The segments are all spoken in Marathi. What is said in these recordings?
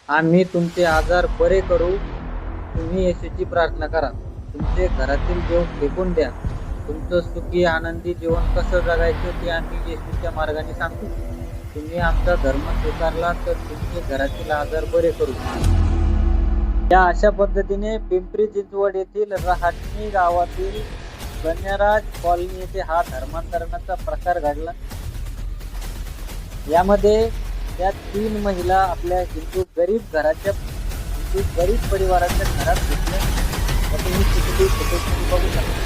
आम्ही तुमचे आजार बरे करू. तुम्ही येशूची प्रार्थना करा. तुमचे घरातील देव फेकून द्या. तुमचं सुखी आनंदी जीवन कसं जगायचं ते आम्ही येशूच्या मार्गाने सांगतो. तुम्ही आमचा धर्म स्वीकारला तर तुमचे घरातील आजार बरे करू. या अशा पद्धतीने पिंपरी चिंचवड येथील रहाटणी गावातील गण्यराज कॉलनी येथे हा धर्मांतरणाचा प्रकार घडला. यामध्ये त्या 3 महिला आपल्या हिंदू गरीब परिवाराच्या घरात घेतल्या. तर तुम्ही CCTV फुटेजमध्ये बघू शकता.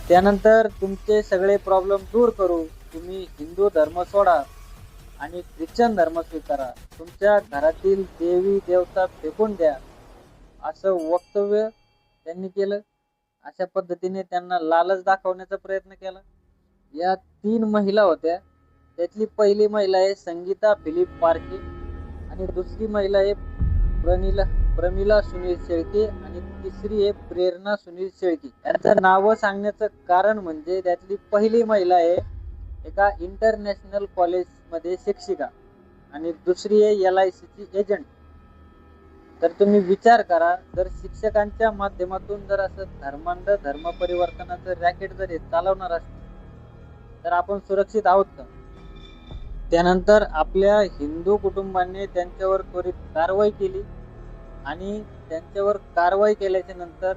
त्यानंतर तुमचे सगळे प्रॉब्लेम दूर करू. तुम्ही हिंदू धर्म सोडा आणि ख्रिश्चन धर्म स्वीकारा. तुमच्या घरातील देवी देवता फेकून द्या, असं वक्तव्य त्यांनी केलं. अशा पद्धतीने त्यांना लालच दाखवण्याचा प्रयत्न केला. या 3 महिला होत्या. त्यातली पहिली महिला आहे संगीता फिलिप पारखे आणि दुसरी महिला आहे प्रमिला सुनील शेळके आणि तिसरी आहे प्रेरणा सुनील शेळके. त्यांचं नाव सांगण्याचं कारण म्हणजे त्यातली पहिली महिला आहे एका इंटरनॅशनल कॉलेज मध्ये शिक्षिका आणि दुसरी आहे LIC ची एजंट. तर तुम्ही विचार करा, जर शिक्षकांच्या माध्यमातून जर असं धर्म परिवर्तनाचं रॅकेट जर हे चालवणार असतील तर आपण सुरक्षित आहोत का? त्यानंतर आपल्या हिंदू कुटुंबाने त्यांच्यावर त्वरित कारवाई केली आणि त्यांच्यावर कारवाई केल्याच्या नंतर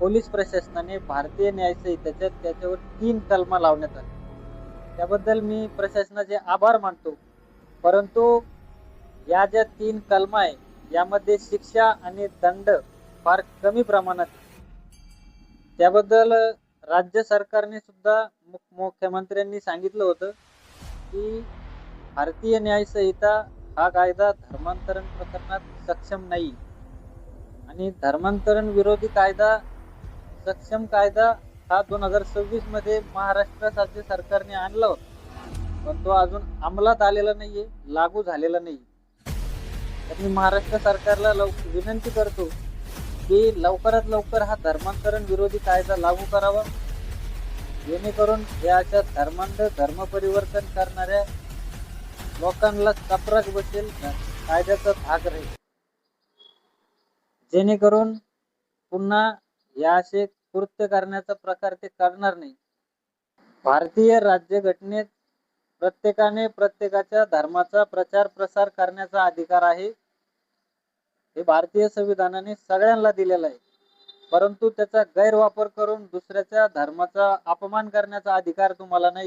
पोलीस प्रशासनाने भारतीय न्याय संहितेच्या त्याच्यावर 3 कलमा लावण्यात आल्या. त्याबद्दल मी प्रशासनाचे आभार मानतो. परंतु या ज्या 3 कलमा आहे यामध्ये शिक्षा आणि दंड फार कमी प्रमाणात आहे. त्याबद्दल राज्य सरकारने सुद्धा मुख्यमंत्र्यांनी सांगितलं होतं की भारतीय न्याय संहिता हा कायदा धर्मांतरण प्रकरणात सक्षम नाही आणि धर्मांतरण विरोधी कायदा सक्षम कायदा हा 2026 मध्ये महाराष्ट्र राज्य सरकारने आणला होता, पण तो अजून अंमलात आलेला नाहीये, लागू झालेला नाही. तर मी महाराष्ट्र सरकारला विनंती करतो की लवकरात लवकर हा धर्मांतरण विरोधी कायदा लागू करावा, जेणेकरून या अशा धर्म परिवर्तन करणाऱ्या लोकांना चपराक बसेल, कायद्याचा धाक राहील, जेणेकरून पुन्हा या असे कृत्य करण्याचा प्रकार ते करणार नाही. भारतीय राज्यघटनेत प्रत्येकाने प्रत्येकाच्या धर्माचा प्रचार प्रसार करण्याचा अधिकार आहे. हे भारतीय संविधानाने सगळ्यांना दिलेलं आहे. परंतु त्याचा गैरवापर करून दुसऱ्याच्या धर्माचा अपमान करण्याचा अधिकार तुम्हाला नाही.